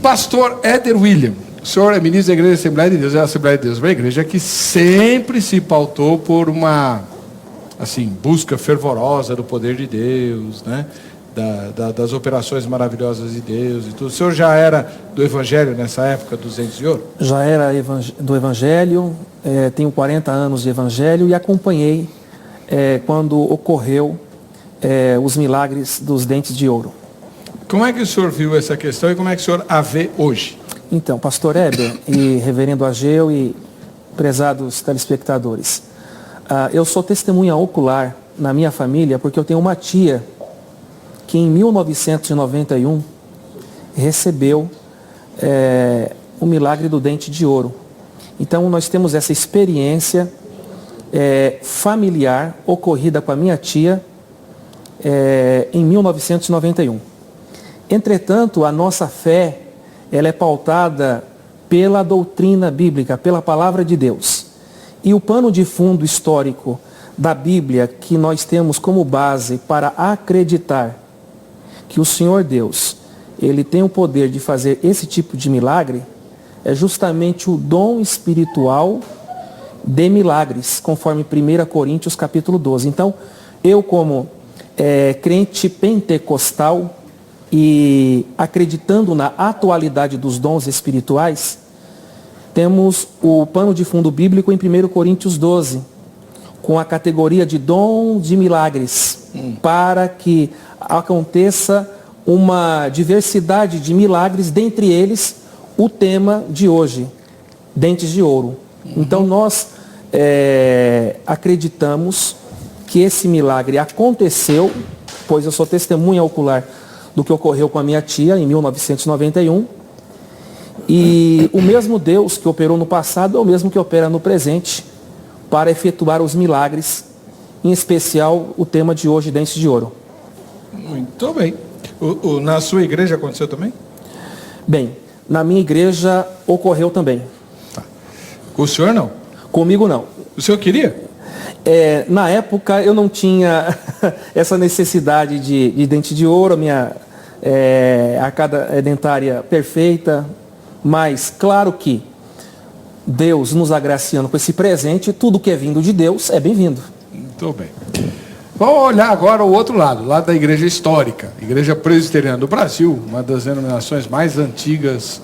Pastor Éder William, o senhor é ministro da Igreja da Assembleia de Deus, é a Assembleia de Deus, uma igreja que sempre se pautou por uma, assim, busca fervorosa do poder de Deus, né? Das operações maravilhosas de Deus e tudo. O senhor já era do Evangelho nessa época dos Dentes de Ouro? Já era do Evangelho, tenho 40 anos de Evangelho e acompanhei quando ocorreu os milagres dos Dentes de Ouro. Como é que o senhor viu essa questão e como é que o senhor a vê hoje? Então, pastor Heber e reverendo Ageu e prezados telespectadores, eu sou testemunha ocular na minha família porque eu tenho uma tia que em 1991 recebeu o milagre do dente de ouro. Então nós temos essa experiência familiar ocorrida com a minha tia em 1991. Entretanto, a nossa fé ela é pautada pela doutrina bíblica, pela palavra de Deus. E o pano de fundo histórico da Bíblia que nós temos como base para acreditar que o Senhor Deus, Ele tem o poder de fazer esse tipo de milagre, é justamente o dom espiritual de milagres, conforme 1 Coríntios capítulo 12. Então, eu como crente pentecostal e acreditando na atualidade dos dons espirituais, temos o pano de fundo bíblico em 1 Coríntios 12, com a categoria de dom de milagres, para que aconteça uma diversidade de milagres, dentre eles o tema de hoje, dentes de ouro. Então nós acreditamos que esse milagre aconteceu, pois eu sou testemunha ocular do que ocorreu com a minha tia em 1991, e o mesmo Deus que operou no passado é o mesmo que opera no presente para efetuar os milagres, em especial o tema de hoje, dentes de ouro. Muito bem. Na sua igreja aconteceu também? Bem, na minha igreja ocorreu também. Tá. Com o senhor não? Comigo não. O senhor queria? Na época eu não tinha essa necessidade de dente de ouro, a minha arcada dentária perfeita, mas claro que Deus nos agraciando com esse presente, tudo que é vindo de Deus é bem-vindo. Muito bem. Vamos olhar agora o outro lado, lado da igreja histórica, Igreja Presbiteriana do Brasil, uma das denominações mais antigas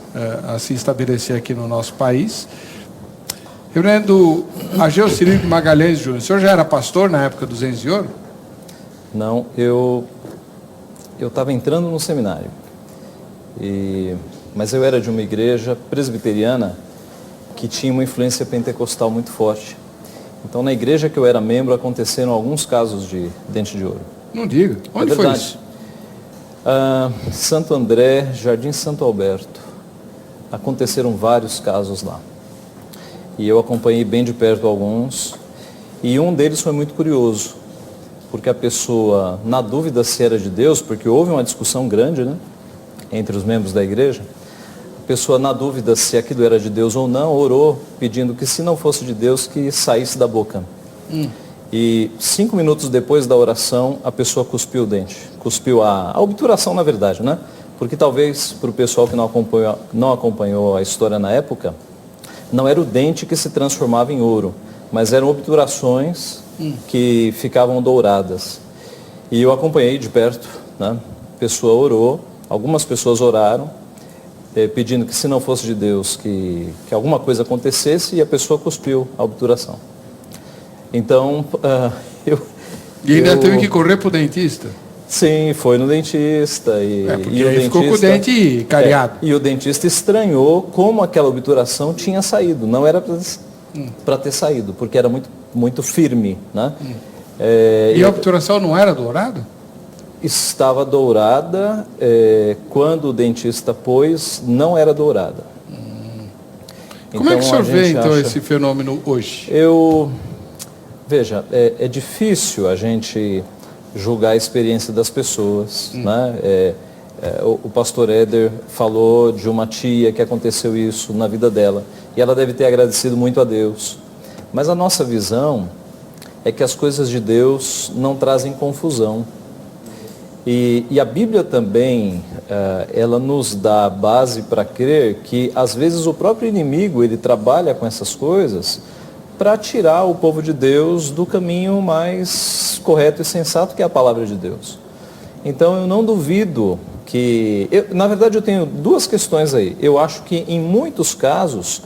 a se estabelecer aqui no nosso país. Reverendo Ageu Cirilo Magalhães Júnior, o senhor já era pastor na época dos Dentes de Ouro? Não, eu estava entrando no seminário, mas eu era de uma igreja presbiteriana que tinha uma influência pentecostal muito forte. Então, na igreja que eu era membro, aconteceram alguns casos de dente de ouro. Não diga. Onde foi isso? Santo André, Jardim Santo Alberto. Aconteceram vários casos lá. E eu acompanhei bem de perto alguns. E um deles foi muito curioso, porque a pessoa, na dúvida se era de Deus, porque houve uma discussão grande, né, entre os membros da igreja, a pessoa, na dúvida se aquilo era de Deus ou não, orou pedindo que, se não fosse de Deus, que saísse da boca. E 5 minutos depois da oração, a pessoa cuspiu o dente. Cuspiu a obturação, na verdade, né? Porque talvez, para o pessoal que não acompanhou a história na época, não era o dente que se transformava em ouro, mas eram obturações que ficavam douradas. E eu acompanhei de perto, né? A pessoa orou, algumas pessoas oraram, pedindo que, se não fosse de Deus, que alguma coisa acontecesse, e a pessoa cuspiu a obturação. Então, E ainda teve que correr para o dentista? Sim, foi no dentista. Porque aí ficou com o dente cariado. E o dentista estranhou como aquela obturação tinha saído. Não era para ter saído, porque era muito, muito firme, né? E a obturação não era dourada? Estava dourada, quando o dentista pôs, não era dourada. Como é que o senhor vê, então, esse fenômeno hoje? Veja, é difícil a gente julgar a experiência das pessoas, né? O pastor Éder falou de uma tia que aconteceu isso na vida dela, e ela deve ter agradecido muito a Deus. Mas a nossa visão é que as coisas de Deus não trazem confusão. E a Bíblia também, ela nos dá base para crer que, às vezes, o próprio inimigo, ele trabalha com essas coisas para tirar o povo de Deus do caminho mais correto e sensato, que é a palavra de Deus. Então, eu não duvido que... na verdade, eu tenho duas questões aí. Eu acho que, em muitos casos,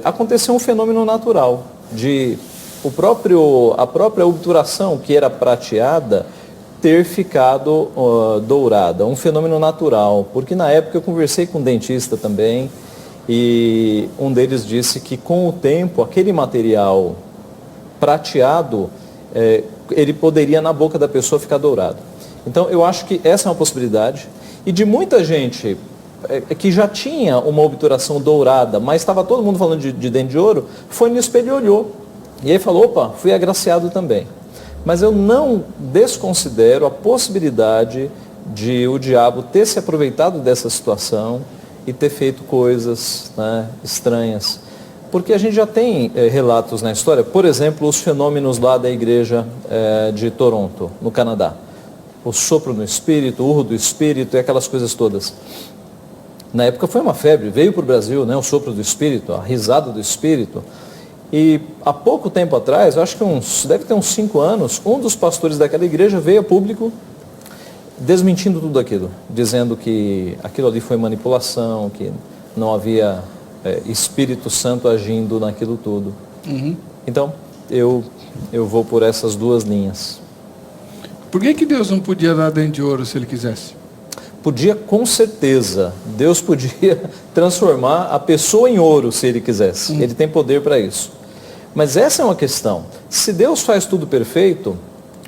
aconteceu um fenômeno natural de a própria obturação que era prateada ter ficado dourada, um fenômeno natural, porque na época eu conversei com um dentista também e um deles disse que com o tempo aquele material prateado, ele poderia na boca da pessoa ficar dourado. Então eu acho que essa é uma possibilidade e de muita gente que já tinha uma obturação dourada, mas estava todo mundo falando de dente de ouro, foi no espelho e olhou. E aí falou, opa, fui agraciado também. Mas eu não desconsidero a possibilidade de o diabo ter se aproveitado dessa situação e ter feito coisas, né, estranhas. Porque a gente já tem relatos na história, por exemplo, os fenômenos lá da igreja de Toronto, no Canadá. O sopro no espírito, o urro do espírito e aquelas coisas todas. Na época foi uma febre, veio para o Brasil, né, o sopro do espírito, a risada do espírito. E há pouco tempo atrás, eu acho que deve ter uns 5 anos, um dos pastores daquela igreja veio a público desmentindo tudo aquilo, dizendo que aquilo ali foi manipulação, que não havia Espírito Santo agindo naquilo tudo. Uhum. Então, eu vou por essas duas linhas. Por que Deus não podia dar dente de ouro se ele quisesse? Podia, com certeza. Deus podia transformar a pessoa em ouro, se ele quisesse. Ele tem poder para isso. Mas essa é uma questão. Se Deus faz tudo perfeito,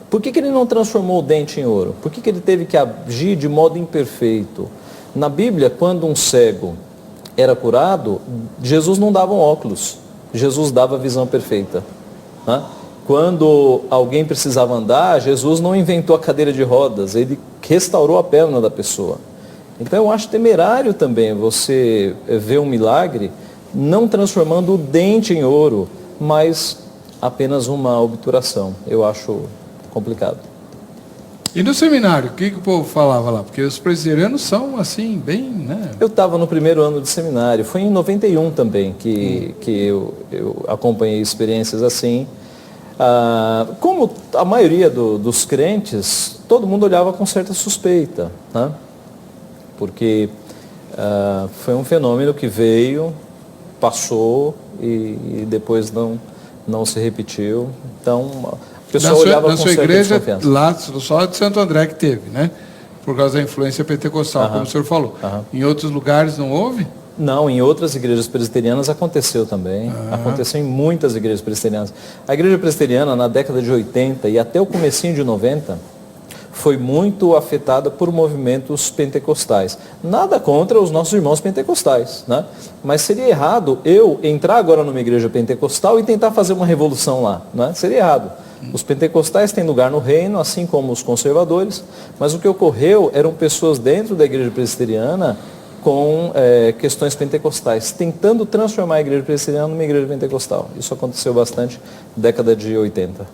por que ele não transformou o dente em ouro? Por que ele teve que agir de modo imperfeito? Na Bíblia, quando um cego era curado, Jesus não dava um óculos. Jesus dava a visão perfeita. Né? Quando alguém precisava andar, Jesus não inventou a cadeira de rodas, ele restaurou a perna da pessoa. Então eu acho temerário também você ver um milagre não transformando o dente em ouro, mas apenas uma obturação. Eu acho complicado. E no seminário, o que o povo falava lá? Porque os presbiterianos são assim, bem, né? Eu estava no primeiro ano de seminário, foi em 91 também que eu acompanhei experiências assim. Como a maioria dos crentes, todo mundo olhava com certa suspeita, né? Porque foi um fenômeno que veio, passou e depois não se repetiu. Então, o pessoal olhava com certa desconfiança. Lá, só de Santo André que teve, né? Por causa da influência pentecostal, como o senhor falou. Em outros lugares não houve? Não, em outras igrejas presbiterianas aconteceu também. Aconteceu em muitas igrejas presbiterianas. A igreja presbiteriana, na década de 80 e até o comecinho de 90, foi muito afetada por movimentos pentecostais. Nada contra os nossos irmãos pentecostais, né? Mas seria errado eu entrar agora numa igreja pentecostal e tentar fazer uma revolução lá, né? Seria errado. Os pentecostais têm lugar no reino, assim como os conservadores, mas o que ocorreu eram pessoas dentro da igreja presbiteriana com questões pentecostais, tentando transformar a igreja presbiteriana numa igreja pentecostal. Isso aconteceu bastante na década de 80.